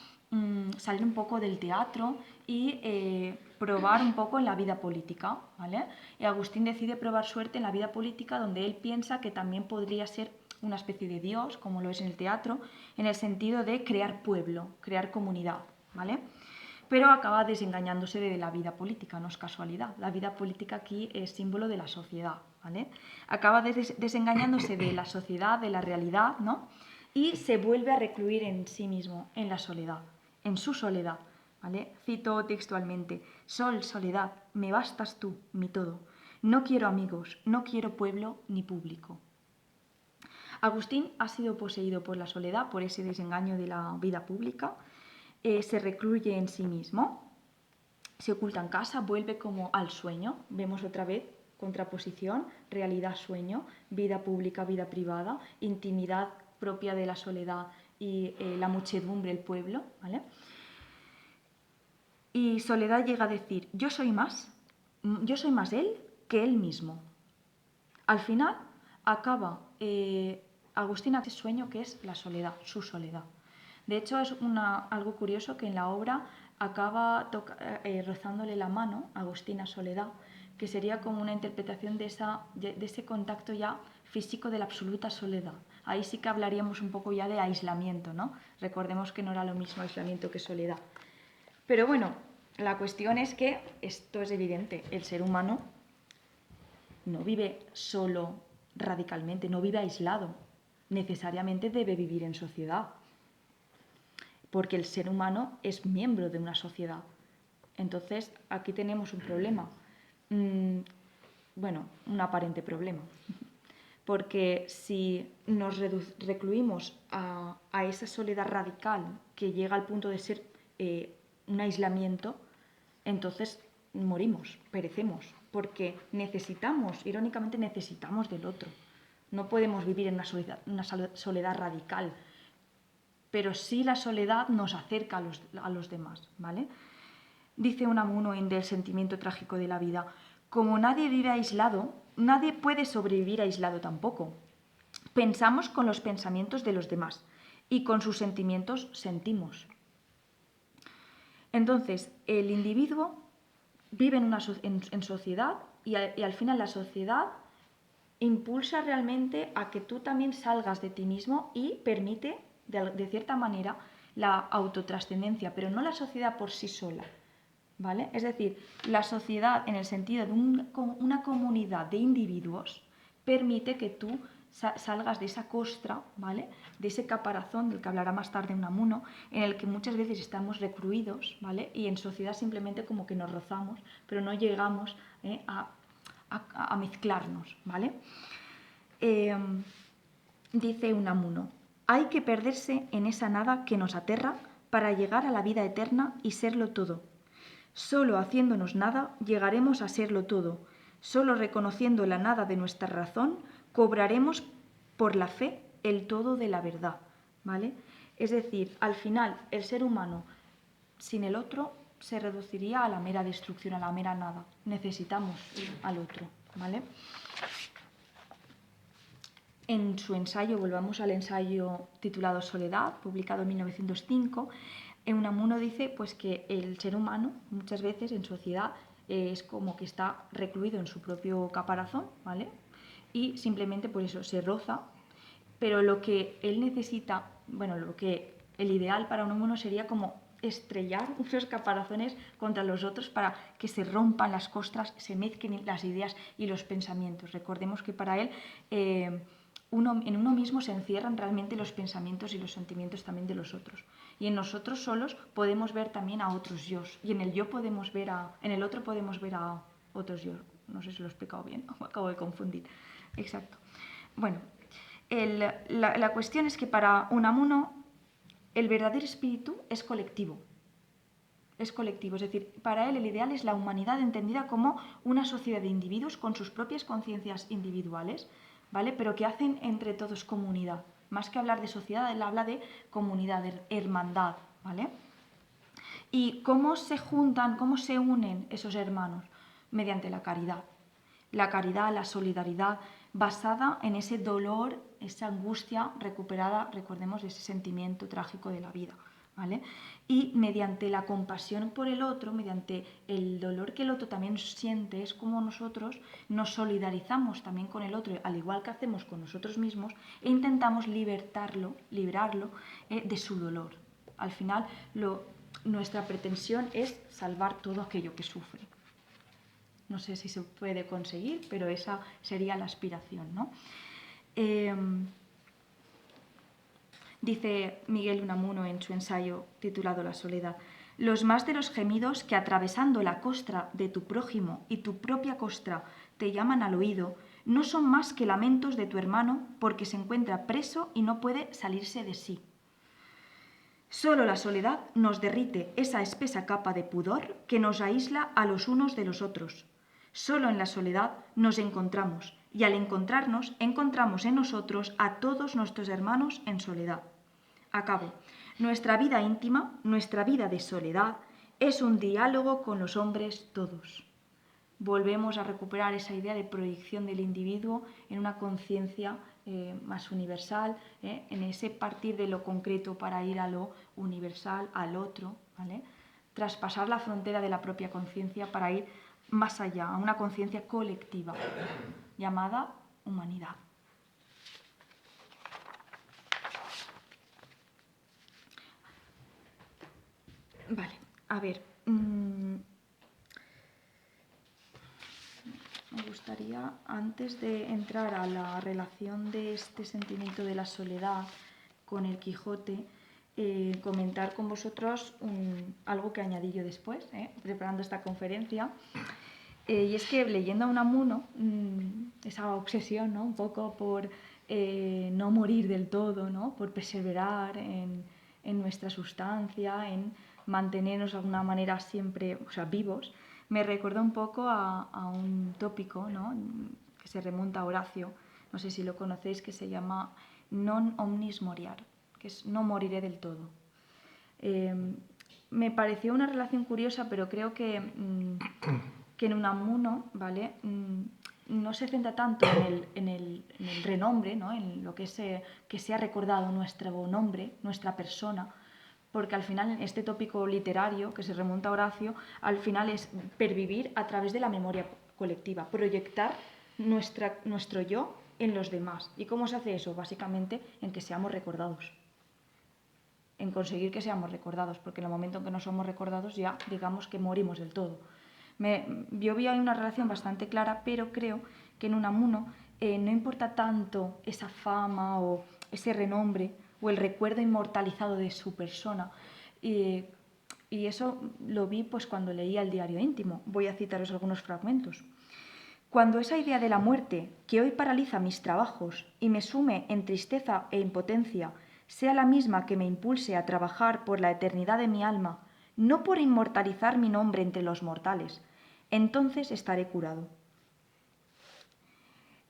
salir un poco del teatro y probar un poco en la vida política, ¿vale? Y Agustín decide probar suerte en la vida política donde él piensa que también podría ser una especie de Dios, como lo es en el teatro, en el sentido de crear pueblo, crear comunidad, ¿vale? Pero acaba desengañándose de la vida política, no es casualidad. La vida política aquí es símbolo de la sociedad, ¿vale? Acaba desengañándose de la sociedad, de la realidad, ¿no? Y se vuelve a recluir en sí mismo, en la soledad, en su soledad, ¿vale? Cito textualmente: Sol, soledad, me bastas tú, mi todo. No quiero amigos, no quiero pueblo ni público. Agustín ha sido poseído por la soledad, por ese desengaño de la vida pública, se recluye en sí mismo, se oculta en casa, vuelve como al sueño. Vemos otra vez contraposición, realidad-sueño, vida pública, vida privada, intimidad propia de la soledad y la muchedumbre, el pueblo, ¿vale? Y Soledad llega a decir: yo soy más él que él mismo. Al final acaba Agustín hace sueño que es la soledad, su soledad. De hecho, es algo curioso que en la obra acaba rozándole la mano a Agustín a Soledad, que sería como una interpretación de ese contacto ya físico de la absoluta soledad. Ahí sí que hablaríamos un poco ya de aislamiento, ¿no? Recordemos que no era lo mismo aislamiento que soledad. Pero bueno, la cuestión es que esto es evidente, el ser humano no vive solo radicalmente, no vive aislado, necesariamente debe vivir en sociedad, porque el ser humano es miembro de una sociedad. Entonces, aquí tenemos un problema, bueno, un aparente problema, porque si nos recluimos a esa soledad radical que llega al punto de ser un aislamiento, entonces morimos, perecemos, porque irónicamente necesitamos del otro. No podemos vivir en una soledad radical, pero sí la soledad nos acerca a los demás, ¿vale? Dice Unamuno en Del sentimiento trágico de la vida: como nadie vive aislado, nadie puede sobrevivir aislado tampoco. Pensamos con los pensamientos de los demás y con sus sentimientos sentimos. Entonces, el individuo vive en sociedad y al final la sociedad impulsa realmente a que tú también salgas de ti mismo y permite, de cierta manera, la autotrascendencia, pero no la sociedad por sí sola, ¿vale? Es decir, la sociedad en el sentido de una comunidad de individuos permite que tú salgas de esa costra, ¿vale? De ese caparazón del que hablará más tarde Unamuno, en el que muchas veces estamos recluidos, ¿vale? Y en sociedad simplemente como que nos rozamos, pero no llegamos a mezclarnos, ¿vale? Dice Unamuno: hay que perderse en esa nada que nos aterra para llegar a la vida eterna y serlo todo. Solo haciéndonos nada llegaremos a serlo todo. Solo reconociendo la nada de nuestra razón cobraremos por la fe el todo de la verdad, ¿vale? Es decir, al final el ser humano sin el otro se reduciría a la mera destrucción, a la mera nada. Necesitamos al otro, ¿vale? En su ensayo, volvamos al ensayo titulado Soledad, publicado en 1905, Unamuno dice pues, que el ser humano muchas veces en sociedad es como que está recluido en su propio caparazón, ¿vale? Y simplemente por eso se roza, pero lo que él necesita, bueno, lo que el ideal para Unamuno sería como estrellar unos caparazones contra los otros para que se rompan las costras, se mezclen las ideas y los pensamientos. Recordemos que para él en uno mismo se encierran realmente los pensamientos y los sentimientos también de los otros. Y en nosotros solos podemos ver también a otros yo. Y en el yo podemos ver en el otro podemos ver a otros yo. No sé si lo he explicado bien, me acabo de confundir. Exacto. Bueno, la cuestión es que para Unamuno el verdadero espíritu es colectivo. Es colectivo, es decir, para él el ideal es la humanidad entendida como una sociedad de individuos con sus propias conciencias individuales, ¿vale? Pero que hacen entre todos comunidad. Más que hablar de sociedad, él habla de comunidad, de hermandad, ¿vale? ¿Y cómo se juntan, cómo se unen esos hermanos? Mediante la caridad. La caridad, la solidaridad, basada en ese dolor, esa angustia recuperada, recordemos, de ese sentimiento trágico de la vida, ¿vale? Y mediante la compasión por el otro, mediante el dolor que el otro también siente, es como nosotros nos solidarizamos también con el otro, al igual que hacemos con nosotros mismos, e intentamos librarlo de su dolor. Al final, nuestra pretensión es salvar todo aquello que sufre. No sé si se puede conseguir, pero esa sería la aspiración, ¿no? Dice Miguel Unamuno en su ensayo titulado La soledad: los más de los gemidos que atravesando la costra de tu prójimo y tu propia costra te llaman al oído, no son más que lamentos de tu hermano porque se encuentra preso y no puede salirse de sí. Solo la soledad nos derrite esa espesa capa de pudor que nos aísla a los unos de los otros. Solo en la soledad nos encontramos y al encontrarnos encontramos en nosotros a todos nuestros hermanos en soledad. Acabo. Nuestra vida íntima, nuestra vida de soledad, es un diálogo con los hombres todos. Volvemos a recuperar esa idea de proyección del individuo en una conciencia más universal, en ese partir de lo concreto para ir a lo universal, al otro, ¿vale? Traspasar la frontera de la propia conciencia para ir más allá, a una conciencia colectiva, llamada humanidad. Vale, a ver. Me gustaría, antes de entrar a la relación de este sentimiento de la soledad con el Quijote, comentar con vosotros algo que añadí yo después, preparando esta conferencia. Y es que leyendo a Unamuno, esa obsesión, ¿no? Un poco por no morir del todo, ¿no? Por perseverar en nuestra sustancia, en mantenernos de alguna manera siempre, o sea, vivos, me recuerda un poco a un tópico, ¿no? Que se remonta a Horacio, no sé si lo conocéis, que se llama non omnis moriar, que es no moriré del todo. Me pareció una relación curiosa, pero creo que en Unamuno, ¿vale? No se centra tanto en el renombre, ¿no? En lo que sea recordado nuestro nombre, nuestra persona, porque al final este tópico literario que se remonta a Horacio, al final es pervivir a través de la memoria colectiva, proyectar nuestro yo en los demás. ¿Y cómo se hace eso? Básicamente en que seamos recordados, en conseguir que seamos recordados, porque en el momento en que no somos recordados ya digamos que morimos del todo. Yo vi ahí una relación bastante clara, pero creo que en Unamuno no importa tanto esa fama o ese renombre o el recuerdo inmortalizado de su persona. Y eso lo vi pues cuando leía el diario íntimo. Voy a citaros algunos fragmentos. Cuando esa idea de la muerte, que hoy paraliza mis trabajos y me sume en tristeza e impotencia, sea la misma que me impulse a trabajar por la eternidad de mi alma, no por inmortalizar mi nombre entre los mortales, entonces estaré curado.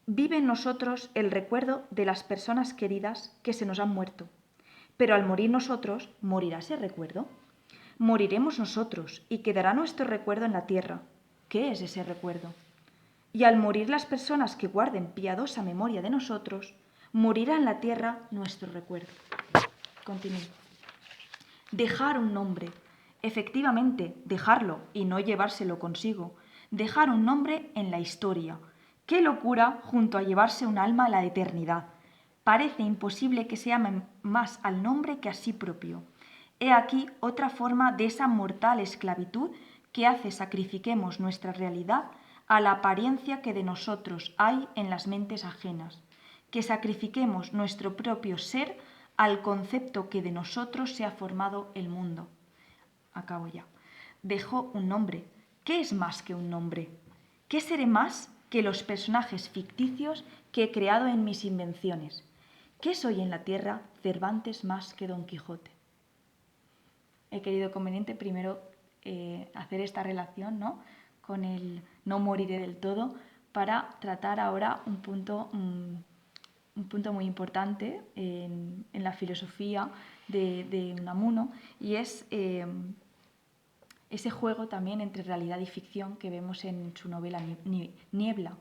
Vive en nosotros el recuerdo de las personas queridas que se nos han muerto, pero al morir nosotros, morirá ese recuerdo. Moriremos nosotros y quedará nuestro recuerdo en la tierra. ¿Qué es ese recuerdo? Y al morir las personas que guarden piadosa memoria de nosotros, morirá en la tierra nuestro recuerdo. Continúo. Dejar un nombre. Efectivamente, dejarlo y no llevárselo consigo. Dejar un nombre en la historia. ¡Qué locura junto a llevarse un alma a la eternidad! Parece imposible que se ame más al nombre que a sí propio. He aquí otra forma de esa mortal esclavitud que hace sacrifiquemos nuestra realidad a la apariencia que de nosotros hay en las mentes ajenas, que sacrifiquemos nuestro propio ser al concepto que de nosotros se ha formado el mundo. Acabo ya. Dejo un nombre. ¿Qué es más que un nombre? ¿Qué seré más que los personajes ficticios que he creado en mis invenciones? ¿Qué soy en la tierra Cervantes más que Don Quijote? He querido conveniente primero hacer esta relación, ¿no?, con el no moriré del todo, para tratar ahora un punto muy importante en la filosofía de Unamuno, y es ese juego también entre realidad y ficción que vemos en su novela Niebla.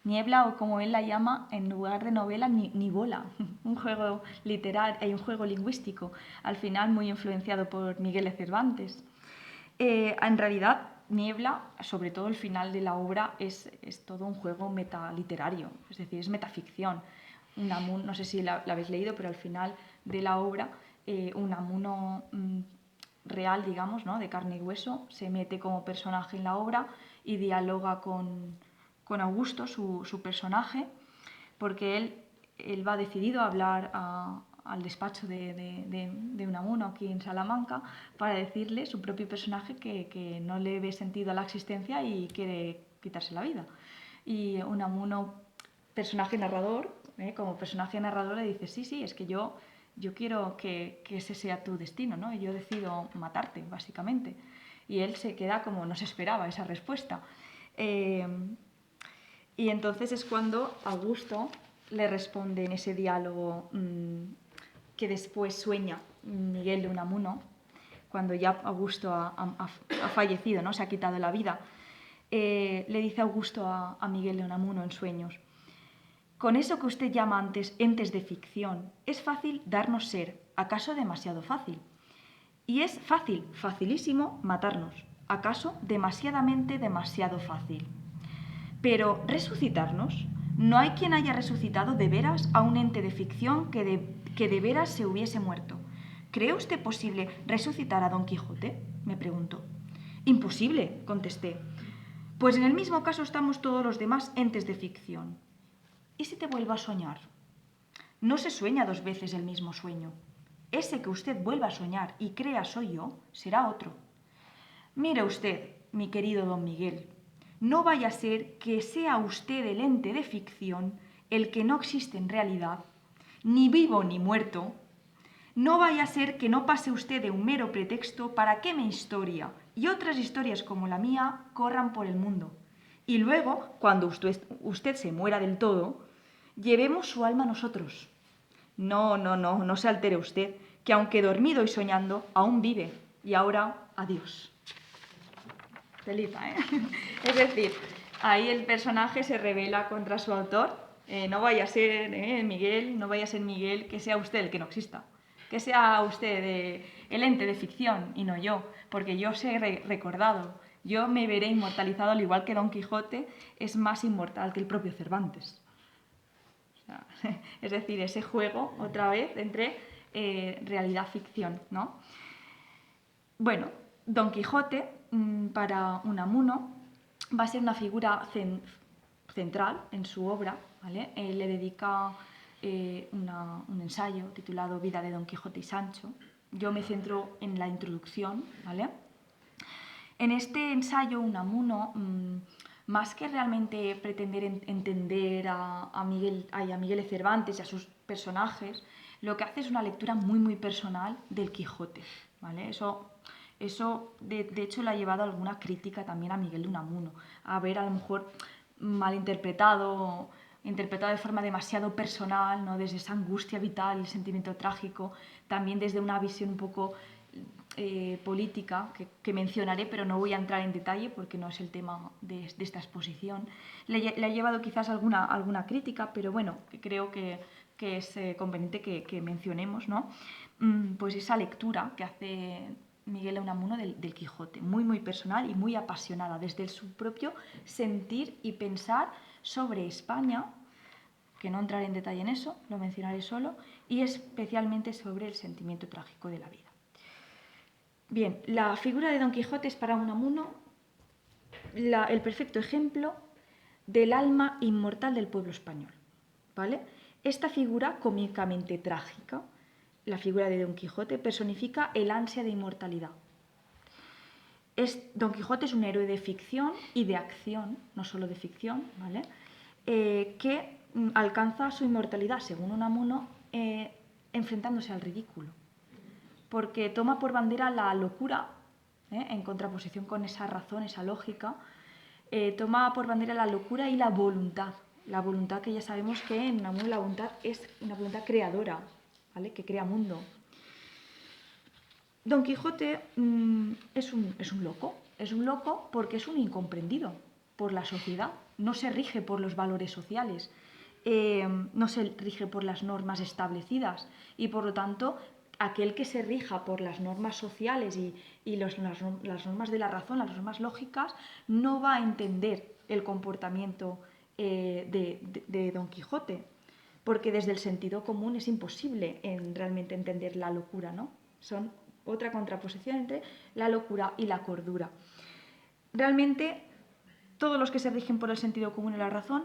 Niebla, o como él la llama, en lugar de novela, nibola, un juego literario y un juego lingüístico, al final muy influenciado por Miguel de Cervantes. En realidad, Niebla, sobre todo el final de la obra, es todo un juego metaliterario, es decir, es metaficción. Unamuno, no sé si la habéis leído, pero al final de la obra, Unamuno real, digamos, ¿no?, de carne y hueso, se mete como personaje en la obra y dialoga con Augusto, su personaje, porque él va decidido a hablar al despacho de Unamuno aquí en Salamanca para decirle, su propio personaje, que no le ve sentido a la existencia y quiere quitarse la vida. Y Unamuno, personaje narrador, como personaje narrador, le dice, sí, es que yo quiero que ese sea tu destino, ¿no? Y yo decido matarte, básicamente. Y él se queda como, no se esperaba esa respuesta. Y entonces es cuando Augusto le responde en ese diálogo que después sueña Miguel de Unamuno, cuando ya Augusto ha fallecido, ¿no?, se ha quitado la vida. Le dice Augusto a Miguel de Unamuno en sueños: con eso que usted llama antes entes de ficción, es fácil darnos ser, acaso demasiado fácil. Y es fácil, facilísimo, matarnos, acaso demasiado fácil. Pero resucitarnos, no hay quien haya resucitado de veras a un ente de ficción que de veras se hubiese muerto. ¿Cree usted posible resucitar a Don Quijote?, me preguntó. Imposible, contesté. Pues en el mismo caso estamos todos los demás entes de ficción. ¿Y si te vuelvo a soñar? No se sueña dos veces el mismo sueño. Ese que usted vuelva a soñar y crea soy yo, será otro. Mire usted, mi querido don Miguel, no vaya a ser que sea usted el ente de ficción, el que no existe en realidad, ni vivo ni muerto. No vaya a ser que no pase usted de un mero pretexto para que mi historia y otras historias como la mía corran por el mundo. Y luego, cuando usted se muera del todo, llevemos su alma a nosotros. No se altere usted, que aunque dormido y soñando, aún vive. Y ahora, adiós. Felipa, ¿eh? Es decir, ahí el personaje se rebela contra su autor. No vaya a ser Miguel, no vaya a ser Miguel, que sea usted el que no exista. Que sea usted el ente de ficción y no yo, porque yo seré recordado. Yo me veré inmortalizado, al igual que Don Quijote es más inmortal que el propio Cervantes. O sea, es decir, ese juego, otra vez, entre realidad-ficción, ¿no? Bueno, Don Quijote, para Unamuno, va a ser una figura central en su obra, ¿vale? Él le dedica un ensayo titulado Vida de Don Quijote y Sancho. Yo me centro en la introducción, ¿vale? En este ensayo Unamuno más que realmente pretender entender a Miguel de Cervantes y a sus personajes, lo que hace es una lectura muy, muy personal del Quijote, ¿vale? Eso de hecho, le ha llevado alguna crítica también a Miguel de Unamuno, a ver a lo mejor malinterpretado, interpretado de forma demasiado personal, ¿no? Desde esa angustia vital y el sentimiento trágico, también desde una visión un poco política que mencionaré, pero no voy a entrar en detalle porque no es el tema de esta exposición. Le ha llevado quizás alguna crítica, pero bueno, creo que es conveniente que mencionemos, ¿no? Pues esa lectura que hace Miguel de Unamuno del Quijote, muy, muy personal y muy apasionada, desde su propio sentir y pensar sobre España, que no entraré en detalle en eso, lo mencionaré solo, y especialmente sobre el sentimiento trágico de la vida. Bien, la figura de Don Quijote es para Unamuno el perfecto ejemplo del alma inmortal del pueblo español, ¿vale? Esta figura cómicamente trágica, la figura de Don Quijote, personifica el ansia de inmortalidad. Don Quijote es un héroe de ficción y de acción, no solo de ficción, ¿vale? Que alcanza su inmortalidad, según Unamuno, enfrentándose al ridículo, porque toma por bandera la locura, en contraposición con esa razón, esa lógica, toma por bandera la locura y la voluntad que ya sabemos que en Unamuno la voluntad es una voluntad creadora, ¿vale? Que crea mundo. Don Quijote es un loco porque es un incomprendido por la sociedad, no se rige por los valores sociales, no se rige por las normas establecidas y por lo tanto aquel que se rija por las normas sociales y las normas de la razón, las normas lógicas, no va a entender el comportamiento de Don Quijote, porque desde el sentido común es imposible realmente entender la locura, ¿no? Son otra contraposición entre la locura y la cordura. Realmente, todos los que se rigen por el sentido común y la razón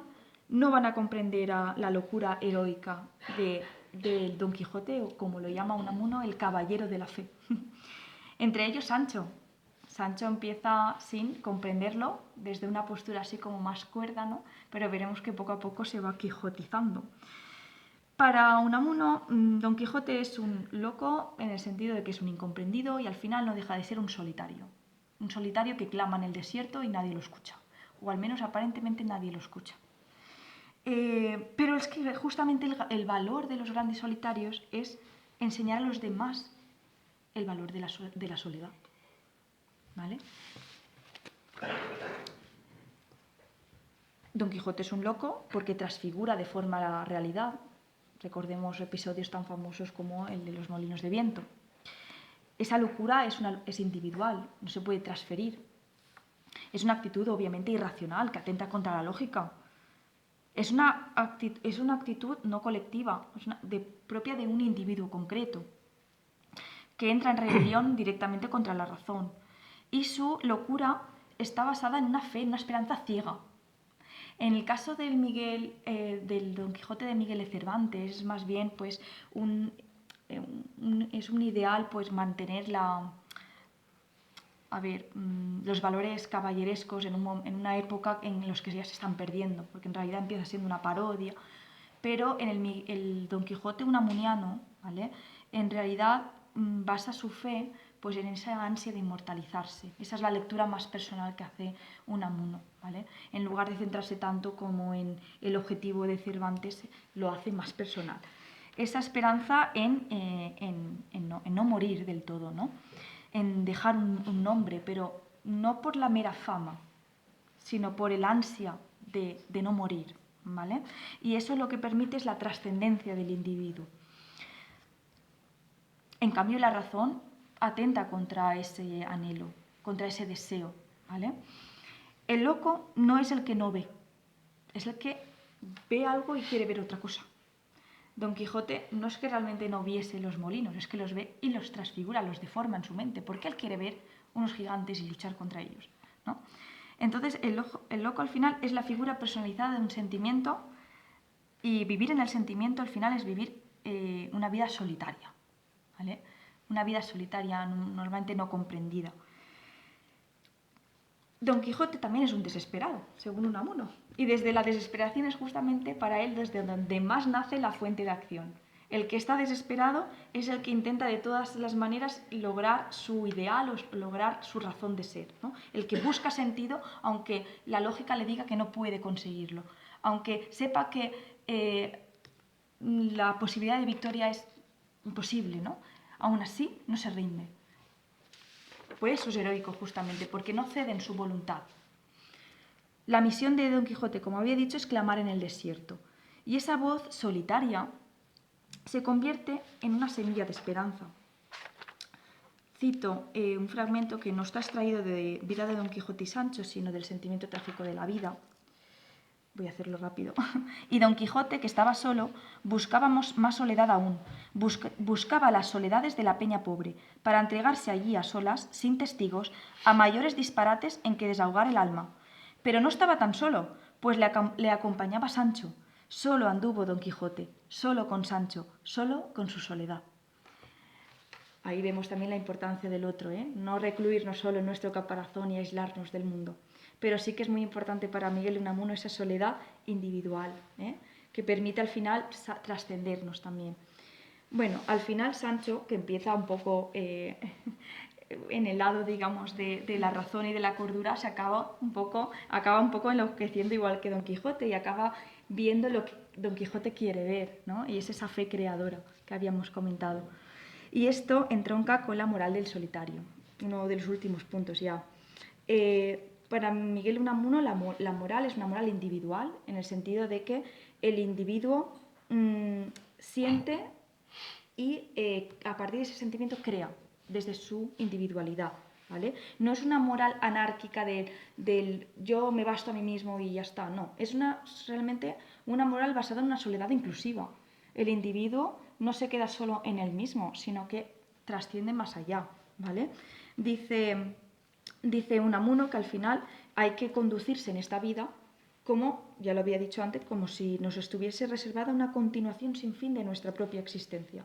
no van a comprender a la locura heroica de Don Quijote, o como lo llama Unamuno, el caballero de la fe. Entre ellos Sancho. Sancho empieza sin comprenderlo, desde una postura así como más cuerda, ¿no? Pero veremos que poco a poco se va quijotizando. Para Unamuno, Don Quijote es un loco en el sentido de que es un incomprendido y al final no deja de ser un solitario. Un solitario que clama en el desierto y nadie lo escucha. O al menos aparentemente nadie lo escucha. Pero es que justamente el valor de los grandes solitarios es enseñar a los demás el valor de la soledad. ¿Vale? Don Quijote es un loco porque transfigura de forma la realidad. Recordemos episodios tan famosos como el de los molinos de viento. Esa locura es individual, no se puede transferir. Es una actitud obviamente irracional que atenta contra la lógica. Es una actitud no colectiva, propia de un individuo concreto, que entra en rebelión directamente contra la razón. Y su locura está basada en una fe, en una esperanza ciega. En el caso del Don Quijote de Miguel de Cervantes, es más bien pues, es un ideal pues, mantener los valores caballerescos en una época en los que ya se están perdiendo, porque en realidad empieza siendo una parodia. Pero en el Don Quijote unamuniano, ¿vale? En realidad basa su fe pues en esa ansia de inmortalizarse. Esa es la lectura más personal que hace Unamuno, ¿vale? En lugar de centrarse tanto como en el objetivo de Cervantes, lo hace más personal. Esa esperanza en no morir del todo, ¿no? En dejar un nombre, pero no por la mera fama, sino por el ansia de no morir, ¿vale? Y eso lo que permite es la trascendencia del individuo. En cambio, la razón atenta contra ese anhelo, contra ese deseo, ¿vale? El loco no es el que no ve, es el que ve algo y quiere ver otra cosa. Don Quijote no es que realmente no viese los molinos, es que los ve y los transfigura, los deforma en su mente, porque él quiere ver unos gigantes y luchar contra ellos, ¿no? Entonces, el loco al final es la figura personalizada de un sentimiento, y vivir en el sentimiento al final es vivir una vida solitaria, ¿vale? Una vida solitaria, normalmente no comprendida. Don Quijote también es un desesperado, según Unamuno, y desde la desesperación es justamente para él desde donde más nace la fuente de acción. El que está desesperado es el que intenta de todas las maneras lograr su ideal o lograr su razón de ser, ¿no? El que busca sentido aunque la lógica le diga que no puede conseguirlo, aunque sepa que la posibilidad de victoria es imposible, ¿no? Aún así no se rinde. Por eso es heroico justamente, porque no cede en su voluntad. La misión de Don Quijote, como había dicho, es clamar en el desierto. Y esa voz solitaria se convierte en una semilla de esperanza. Cito un fragmento que no está extraído de Vida de Don Quijote y Sancho, sino del sentimiento trágico de la vida. Voy a hacerlo rápido. Y Don Quijote, que estaba solo, buscaba más soledad aún. Buscaba las soledades de la peña pobre, para entregarse allí a solas, sin testigos, a mayores disparates en que desahogar el alma. Pero no estaba tan solo, pues le acompañaba Sancho. Solo anduvo Don Quijote, solo con Sancho, solo con su soledad. Ahí vemos también la importancia del otro, ¿eh? No recluirnos solo en nuestro caparazón y aislarnos del mundo. Pero sí que es muy importante para Miguel de Unamuno esa soledad individual, ¿eh? Que permite al final trascendernos también. Bueno, al final Sancho, que empieza un poco en el lado, digamos, de la razón y de la cordura, acaba un poco enloqueciendo igual que Don Quijote y acaba viendo lo que Don Quijote quiere ver, ¿no? Y es esa fe creadora que habíamos comentado. Y esto entronca con la moral del solitario, uno de los últimos puntos ya. Para Miguel Unamuno la moral es una moral individual, en el sentido de que el individuo siente y a partir de ese sentimiento crea desde su individualidad, ¿vale? No es una moral anárquica del yo me basto a mí mismo y ya está, no. Es realmente una moral basada en una soledad inclusiva. El individuo no se queda solo en él mismo, sino que trasciende más allá, ¿vale? Dice Unamuno que al final hay que conducirse en esta vida como, ya lo había dicho antes, como si nos estuviese reservada una continuación sin fin de nuestra propia existencia.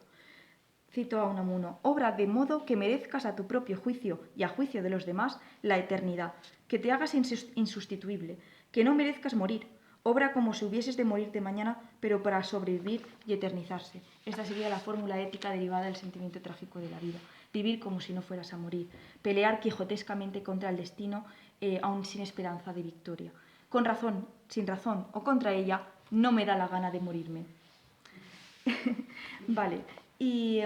Cito a Unamuno: obra de modo que merezcas a tu propio juicio y a juicio de los demás la eternidad, que te hagas insustituible, que no merezcas morir. Obra como si hubieses de morirte mañana, pero para sobrevivir y eternizarse. Esta sería la fórmula ética derivada del sentimiento trágico de la vida. Vivir como si no fueras a morir. Pelear quijotescamente contra el destino, aún sin esperanza de victoria. Con razón, sin razón o contra ella, no me da la gana de morirme. Vale, y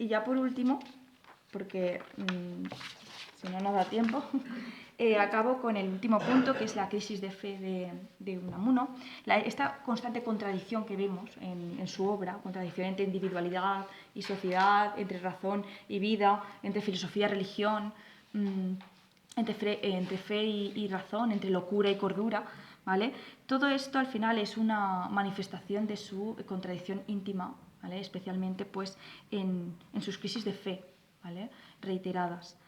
ya por último, porque si no nos da tiempo, acabo con el último punto, que es la crisis de fe de Unamuno. Esta constante contradicción que vemos en su obra, contradicción entre individualidad y sociedad, entre razón y vida, entre filosofía y religión, entre fe y razón, entre locura y cordura, ¿vale? Todo esto al final es una manifestación de su contradicción íntima, ¿vale? Especialmente pues, en sus crisis de fe, ¿vale? Reiteradas.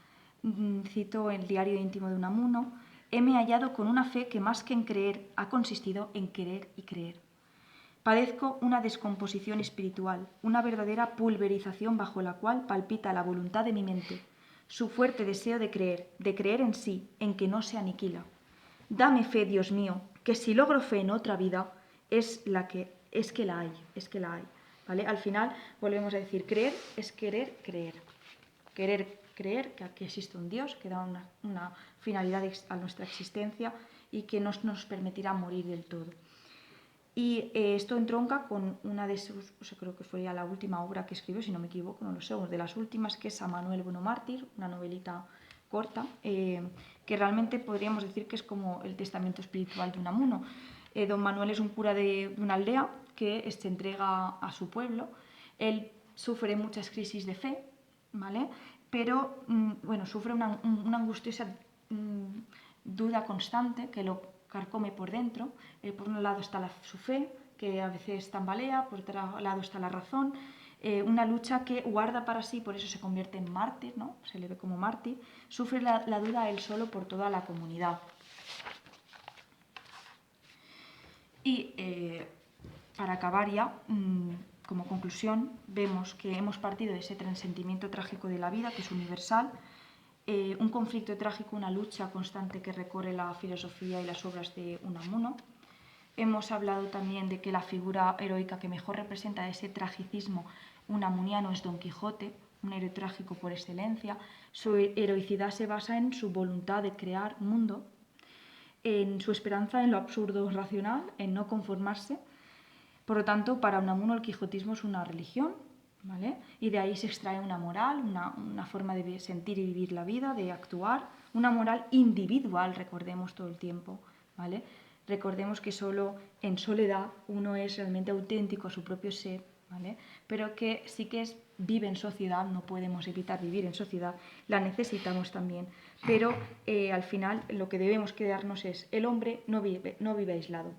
Cito el diario íntimo de Unamuno: heme hallado con una fe que más que en creer ha consistido en querer y creer. Padezco una descomposición espiritual, una verdadera pulverización bajo la cual palpita la voluntad de mi mente, su fuerte deseo de creer en sí, en que no se aniquila. Dame fe, Dios mío, que si logro fe en otra vida, es que la hay. ¿Vale? Al final volvemos a decir, creer es querer creer. Querer creer que aquí existe un Dios que da una finalidad a nuestra existencia y que nos permitirá morir del todo. Y esto entronca con una de sus, creo que fue ya la última obra que escribió, si no me equivoco, no lo sé, una de las últimas, que es A Manuel Bueno Mártir, una novelita corta, que realmente podríamos decir que es como el testamento espiritual de Unamuno. Don Manuel es un cura de una aldea que se entrega a su pueblo. Él sufre muchas crisis de fe, ¿vale? Pero sufre una angustiosa duda constante que lo carcome por dentro. Por un lado está su fe, que a veces tambalea, por otro lado está la razón, una lucha que guarda para sí, por eso se convierte en mártir, ¿no? Se le ve como mártir. Sufre la duda él solo por toda la comunidad. Y para acabar ya, como conclusión, vemos que hemos partido de ese sentimiento trágico de la vida, que es universal, un conflicto trágico, una lucha constante que recorre la filosofía y las obras de Unamuno. Hemos hablado también de que la figura heroica que mejor representa ese tragicismo unamuniano es Don Quijote, un héroe trágico por excelencia. Su heroicidad se basa en su voluntad de crear mundo, en su esperanza en lo absurdo racional, en no conformarse. Por lo tanto, para Unamuno el quijotismo es una religión, ¿vale? Y de ahí se extrae una moral, una forma de sentir y vivir la vida, de actuar, una moral individual, recordemos todo el tiempo, ¿vale? Recordemos que solo en soledad uno es realmente auténtico a su propio ser, ¿vale? Pero que sí que vive en sociedad, no podemos evitar vivir en sociedad, la necesitamos también, pero al final lo que debemos quedarnos es, el hombre no vive aislado,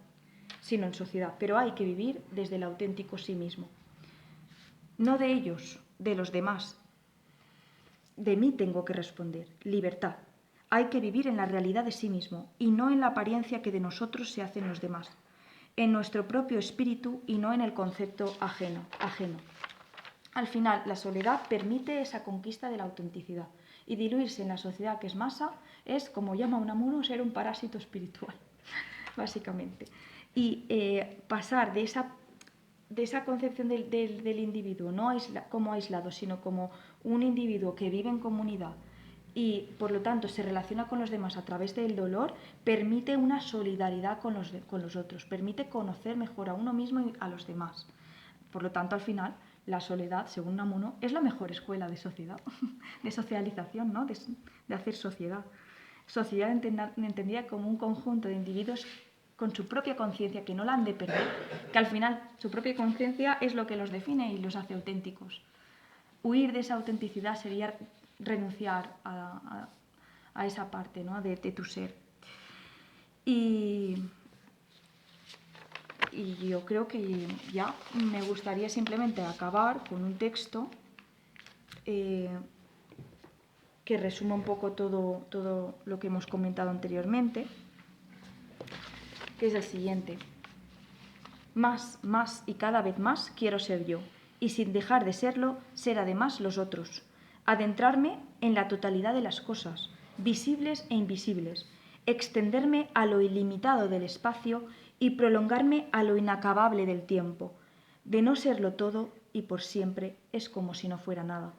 sino en sociedad, pero hay que vivir desde el auténtico sí mismo. No de ellos, de los demás. De mí tengo que responder, libertad. Hay que vivir en la realidad de sí mismo y no en la apariencia que de nosotros se hacen los demás, en nuestro propio espíritu y no en el concepto ajeno. Al final, la soledad permite esa conquista de la autenticidad y diluirse en la sociedad que es masa es, como llama Unamuno, ser un parásito espiritual, básicamente. Y pasar de esa concepción del individuo, no como aislado, sino como un individuo que vive en comunidad y por lo tanto se relaciona con los demás a través del dolor, permite una solidaridad con los otros, permite conocer mejor a uno mismo y a los demás. Por lo tanto, al final, la soledad, según Unamuno, es la mejor escuela de sociedad, de socialización, ¿no? de hacer sociedad. Sociedad entendida como un conjunto de individuos con su propia conciencia, que no la han de perder, que al final su propia conciencia es lo que los define y los hace auténticos. Huir de esa autenticidad sería renunciar a esa parte, ¿no? de tu ser. Y yo creo que ya me gustaría simplemente acabar con un texto que resuma un poco todo lo que hemos comentado anteriormente, que es el siguiente. Más y cada vez más quiero ser yo, y sin dejar de serlo, ser además los otros. Adentrarme en la totalidad de las cosas, visibles e invisibles, extenderme a lo ilimitado del espacio y prolongarme a lo inacabable del tiempo. De no serlo todo y por siempre es como si no fuera nada.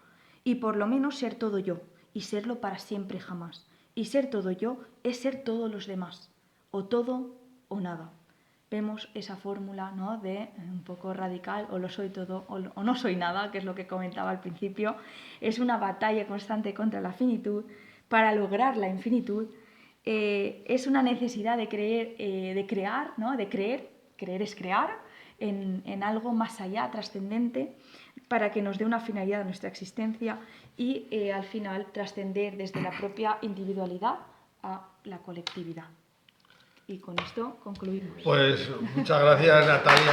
Y por lo menos ser todo yo, y serlo para siempre jamás. Y ser todo yo es ser todos los demás, o todo o nada. Vemos esa fórmula, ¿no? de un poco radical, o lo soy todo o no soy nada, que es lo que comentaba al principio. Es una batalla constante contra la finitud para lograr la infinitud. Es una necesidad de crear, ¿no? de creer es crear en algo más allá, trascendente, para que nos dé una finalidad a nuestra existencia y al final trascender desde la propia individualidad a la colectividad. Y con esto concluimos. Pues muchas gracias, Natalia.